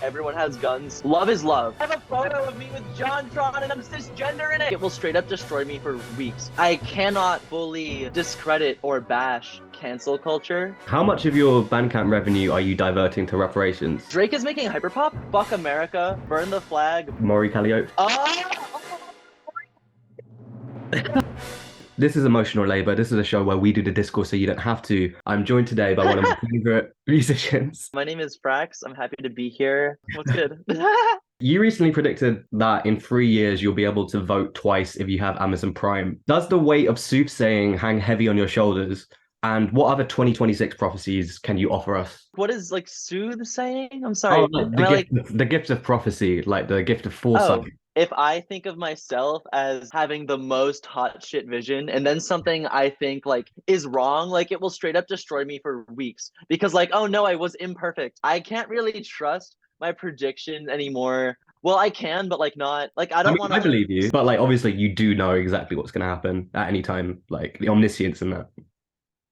Everyone has guns. Love is love. I have a photo of me with JonTron and I'm cisgender in it. It will straight up destroy me for weeks. I cannot fully discredit or bash cancel culture. How much of your Bandcamp revenue are you diverting to reparations? Drake is making Hyperpop. Fuck America. Burn the flag. Mori calliope? Oh! This is Emotional Labor. This is a show where we do the discourse so you don't have to. I'm joined today by one of my favorite musicians. My name is Frax. I'm happy to be here. What's good? You recently predicted that in 3 years you'll be able to vote twice if you have Amazon Prime. Does the weight of soothsaying hang heavy on your shoulders? And what other 2026 prophecies can you offer us? What is like soothsaying? I'm sorry. The gift of prophecy, like the gift of foresight. If I think of myself as having the most hot shit vision and then something I think like is wrong, like it will straight up destroy me for weeks because like, oh no, I was imperfect. I can't really trust my prediction anymore. Well, I can, but like not like I don't want to. I believe you, but like obviously you do know exactly what's going to happen at any time, like the omniscience in that.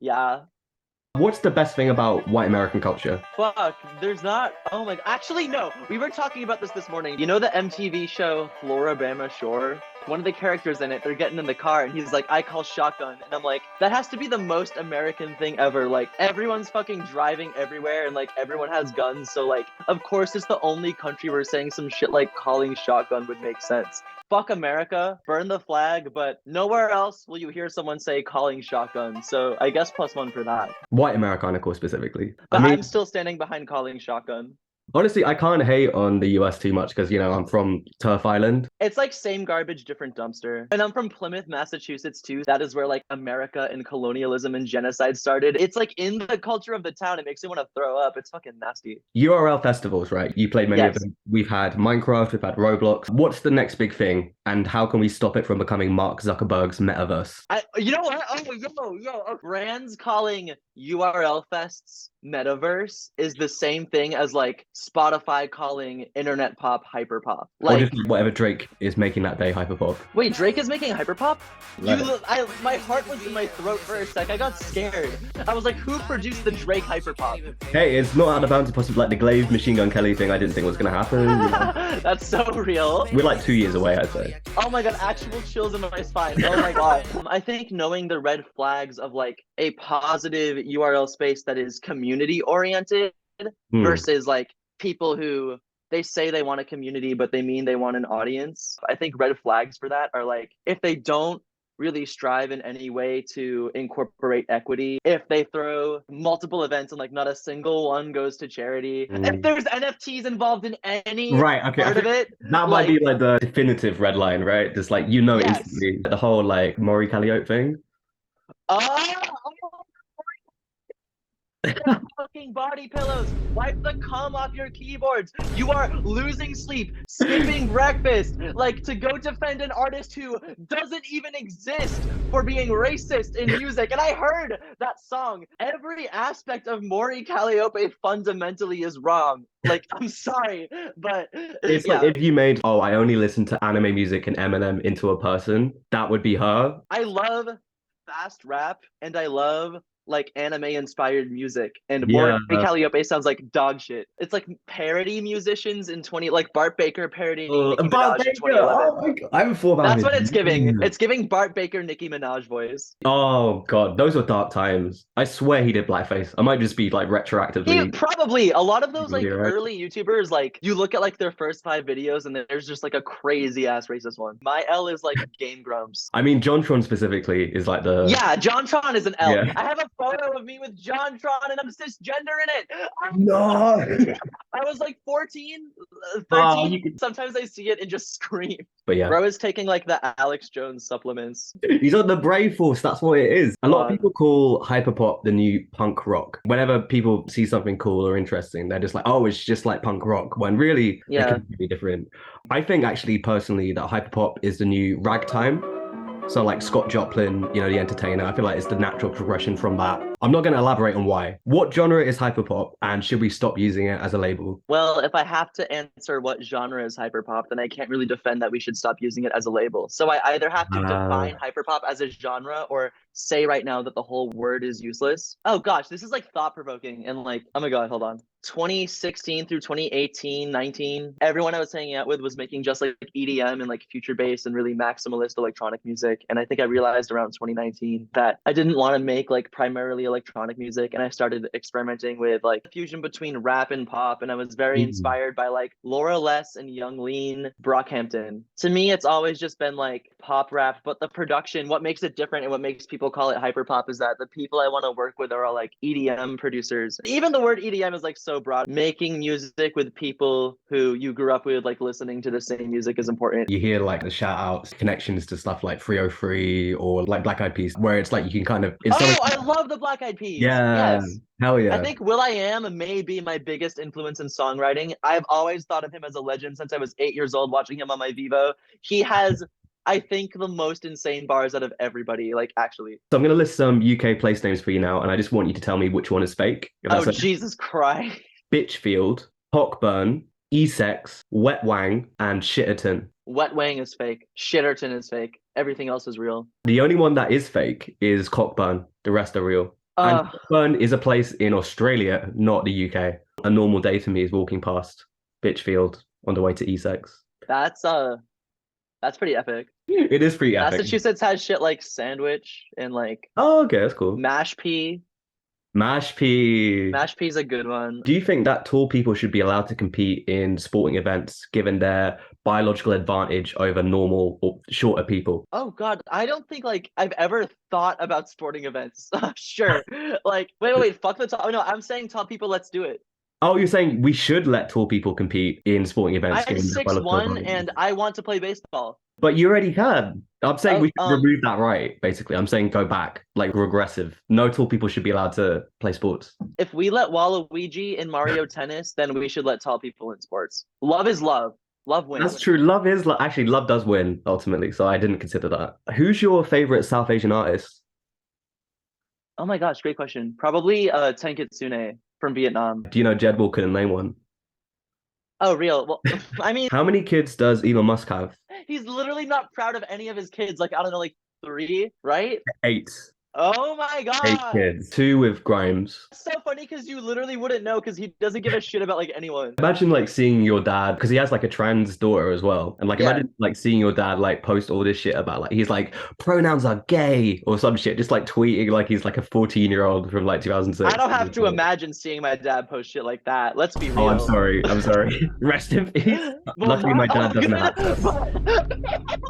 Yeah. What's the best thing about white American culture? Fuck, there's not. Oh my. Actually, no. We were talking about this morning. You know the MTV show Floribama Shore? One of the characters in it, they're getting in the car and he's like, I call shotgun. And I'm like, that has to be the most American thing ever. Like, everyone's fucking driving everywhere and like everyone has guns. So like, of course, it's the only country where saying some shit like calling shotgun would make sense. Fuck America, burn the flag, but nowhere else will you hear someone say calling shotgun. So I guess +1 for that. White Americana, specifically. But I'm still standing behind calling shotgun. Honestly, I can't hate on the US too much because, you know, I'm from Turf Island. It's like same garbage, different dumpster. And I'm from Plymouth, Massachusetts too. That is where like America and colonialism and genocide started. It's like in the culture of the town. It makes me want to throw up. It's fucking nasty. URL festivals, right? You played many of them. We've had Minecraft, we've had Roblox. What's the next big thing? And how can we stop it from becoming Mark Zuckerberg's metaverse? You know what? Brands calling URL fests metaverse is the same thing as like Spotify calling internet pop hyperpop. Like, or just whatever Drake is making that day hyperpop. Wait, Drake is making hyperpop? Right. My heart was in my throat for a sec. I got scared. I was like, who produced the Drake hyperpop? Hey, it's not out of bounds possible. Like the glazed Machine Gun Kelly thing, I didn't think was gonna happen. You know? That's so real. We're like 2 years away, I'd say. Oh my god, actual chills in my spine. Oh my god. I think knowing the red flags of like a positive URL space that is community oriented versus like people who they say they want a community but they mean they want an audience. I think red flags for that are like if they don't really strive in any way to incorporate equity, if they throw multiple events and like not a single one goes to charity, if there's NFTs involved in any part of it. That might be like the definitive red line, right? Just like, you know, instantly the whole like Mori calliope thing. Fucking body pillows, wipe the cum off your keyboards. You are losing sleep, skipping breakfast, like to go defend an artist who doesn't even exist for being racist in music. And I heard that song. Every aspect of Mori Calliope fundamentally is wrong. Like, I'm sorry, but it's like if you made I only listen to anime music and Eminem into a person, that would be her. I love fast rap and I love like anime inspired music, and Mori Calliope sounds like dog shit. It's like parody musicians in like Bart Baker parodying Nicki Minaj in 2011. Oh my god, I haven't thought about That's what it's giving. It's giving Bart Baker Nicki Minaj voice. Oh god, those were dark times. I swear he did blackface. I might just be like retroactively. Probably a lot of those like early YouTubers, like you look at like their first 5 videos and there's just like a crazy ass racist one. My L is like Game Grumps. I mean, JonTron specifically is like the JonTron is an L. Yeah. I have a photo of me with JonTron and I'm cisgender in it. No. I was like 14, 13. Sometimes I see it and just scream. But yeah. Bro is taking like the Alex Jones supplements. He's on the Brave Force. That's what it is. A lot of people call Hyperpop the new punk rock. Whenever people see something cool or interesting, they're just like, oh, it's just like punk rock. When really, it can be different. I think actually, personally, that Hyperpop is the new ragtime. So like Scott Joplin, you know, the entertainer, I feel like it's the natural progression from that. I'm not going to elaborate on why. What genre is hyperpop, and should we stop using it as a label? Well, if I have to answer what genre is hyperpop, then I can't really defend that we should stop using it as a label. So I either have to define hyperpop as a genre or say right now that the whole word is useless. Oh gosh, this is like thought-provoking and like, oh my God, hold on. 2016 through 2018, 19, everyone I was hanging out with was making just like EDM and like future bass and really maximalist electronic music. And I think I realized around 2019 that I didn't want to make like primarily electronic music. And I started experimenting with like fusion between rap and pop. And I was very inspired by like Laura Less and Young Lean, Brockhampton. To me, it's always just been like pop rap, but the production, what makes it different and what makes people call it hyperpop is that the people I want to work with are all like EDM producers. Even the word EDM is like so broad. Making music with people who you grew up with, like listening to the same music is important. You hear like the shout outs, connections to stuff like 303 or like Black Eyed Peas, where it's like you can kind of. I love the Black Eyed Peas. Yeah. Yes. Hell yeah. I think will.i.am may be my biggest influence in songwriting. I've always thought of him as a legend since I was 8 years old watching him on my Vivo. He has, I think, the most insane bars out of everybody, like actually. So I'm going to list some UK place names for you now, and I just want you to tell me which one is fake. Oh, Jesus Christ. Bitchfield, Cockburn, Essex, Wet Wang, and Shitterton. Wet Wang is fake. Shitterton is fake. Everything else is real. The only one that is fake is Cockburn. The rest are real. And Cockburn is a place in Australia, not the UK. A normal day for me is walking past Bitchfield on the way to Essex. That's pretty epic. It is pretty epic. Massachusetts has shit like Sandwich and like okay, that's cool. Mash P. Mash P. Mash P is a good one. Do you think that tall people should be allowed to compete in sporting events given their biological advantage over normal or shorter people? Oh God, I don't think like I've ever thought about sporting events. Sure. Like, wait, fuck the tall. Oh no, I'm saying tall people, let's do it. Oh, you're saying we should let tall people compete in sporting events? I'm 6'1" and I want to play baseball. But you already can. I'm saying we should remove that right, basically. I'm saying go back, like regressive. No tall people should be allowed to play sports. If we let Waluigi in Mario Tennis, then we should let tall people in sports. Love is love. Love wins. That's true. Love is actually love does win ultimately. So I didn't consider that. Who's your favorite South Asian artist? Oh my gosh, great question. Probably Tenkitsune from Vietnam. Do you know Jedwell couldn't name one? Oh, real? Well, I mean... How many kids does Elon Musk have? He's literally not proud of any of his kids. Like, I don't know, like 3, right? 8. Oh my God. 8 kids. 2 with Grimes. It's so funny because you literally wouldn't know because he doesn't give a shit about like anyone. Imagine like seeing your dad, because he has like a trans daughter as well. And like imagine like seeing your dad like post all this shit about like he's like pronouns are gay or some shit, just like tweeting like he's like a 14-year-old from like 2006. I don't have to imagine seeing my dad post shit like that. Let's be real. Oh, I'm sorry. Rest in peace. Luckily my dad doesn't have that.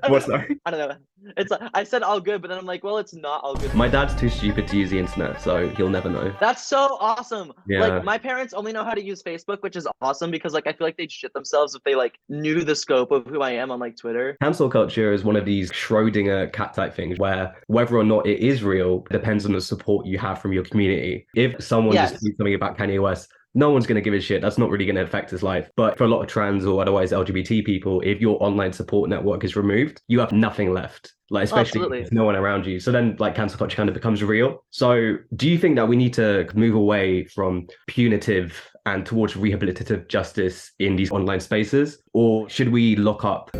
What's that? I don't know. It's I said all good, but then I'm like, well, it's not all good. My dad's too stupid to use the internet, so he'll never know. That's so awesome. Yeah. Like my parents only know how to use Facebook, which is awesome because like I feel like they'd shit themselves if they like knew the scope of who I am on like Twitter. Cancel culture is one of these Schrodinger cat type things where whether or not it is real depends on the support you have from your community. If someone just tweets something about Kanye West, no one's going to give a shit. That's not really going to affect his life. But for a lot of trans or otherwise LGBT people, if your online support network is removed, you have nothing left. Like, especially if no one around you. So then like cancel culture kind of becomes real. So do you think that we need to move away from punitive and towards rehabilitative justice in these online spaces? Or should we lock up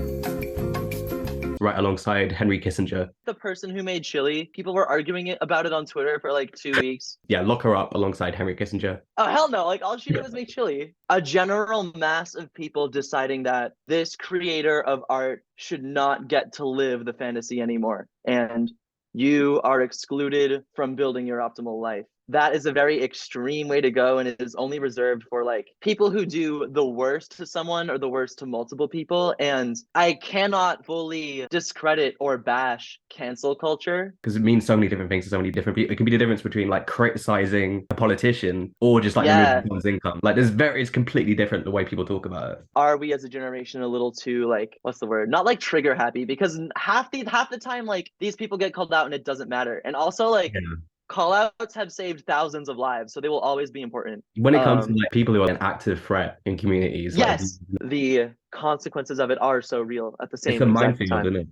right alongside Henry Kissinger? The person who made chili, people were arguing about it on Twitter for like 2 weeks. Yeah, lock her up alongside Henry Kissinger. Oh, hell no. Like all she did was make chili. A general mass of people deciding that this creator of art should not get to live the fantasy anymore. And you are excluded from building your optimal life. That is a very extreme way to go, and it is only reserved for like people who do the worst to someone or the worst to multiple people. And I cannot fully discredit or bash cancel culture because it means so many different things to so many different people. It can be the difference between like criticizing a politician or just like removing someone's income. Like it's completely different the way people talk about it. Are we as a generation a little too like, what's the word? Not like trigger happy, because half the time like these people get called out and it doesn't matter. And also like call-outs have saved thousands of lives, so they will always be important. When it comes to like people who are an active threat in communities, yes, like, the consequences of it are so real at the same time. It's a minefield, isn't it?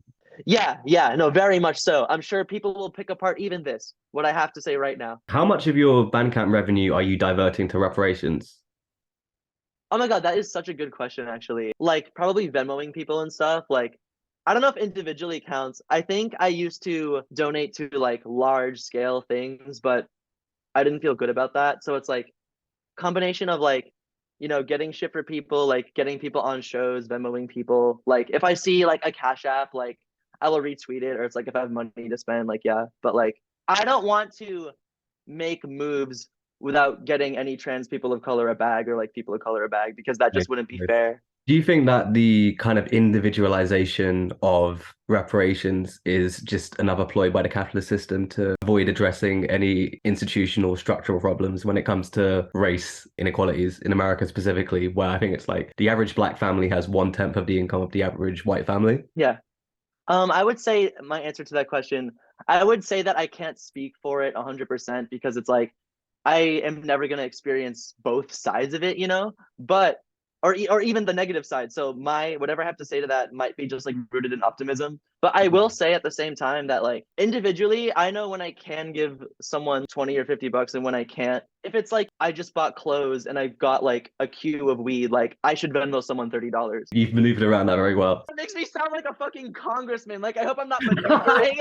Yeah, no, very much so. I'm sure people will pick apart even this, what I have to say right now. How much of your Bandcamp revenue are you diverting to reparations? Oh my God, that is such a good question, actually. Like, probably Venmoing people and stuff. Like, I don't know if individually counts. I think I used to donate to like large scale things, but I didn't feel good about that. So it's like combination of like, getting shit for people, like getting people on shows, Venmoing people. Like, if I see like a Cash App, like I will retweet it, or it's like if I have money to spend, like, yeah. But like, I don't want to make moves without getting any trans people of color a bag or like people of color a bag because that just wouldn't be fair. Do you think that the kind of individualization of reparations is just another ploy by the capitalist system to avoid addressing any institutional structural problems when it comes to race inequalities in America specifically, where I think it's like the average black family has 1/10 of the income of the average white family? Yeah. I would say my answer to that question, I would say that I can't speak for it 100% because it's like I am never going to experience both sides of it, but or even the negative side. So my whatever I have to say to that might be just like rooted in optimism. But I will say at the same time that like individually, I know when I can give someone 20 or 50 bucks and when I can't. If it's like I just bought clothes and I've got like a queue of weed, like I should Venmo someone $30. You've maneuvered around that very well. It makes me sound like a fucking congressman. Like I hope I'm not maneuvering.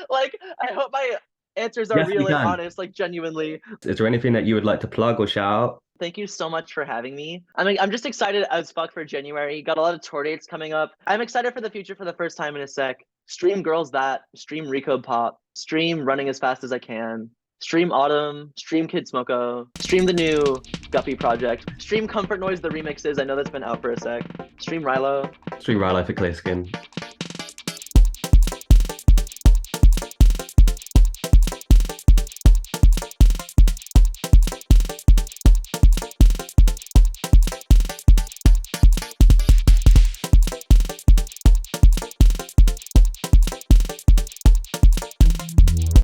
like I hope my answers are Yes, we real and can. honest, like genuinely. Is there anything that you would like to plug or shout out? Thank you so much for having me. I mean, I'm just excited as fuck for January. Got a lot of tour dates coming up. I'm excited for the future for the first time in a sec. Stream Girls That, stream Rico Pop, stream Running as Fast as I Can, stream Autumn, stream Kid Smoko, stream the new Guppy project, stream Comfort Noise, the remixes. I know that's been out for a sec. Stream Rilo. Stream Ride Life for Clear Skin.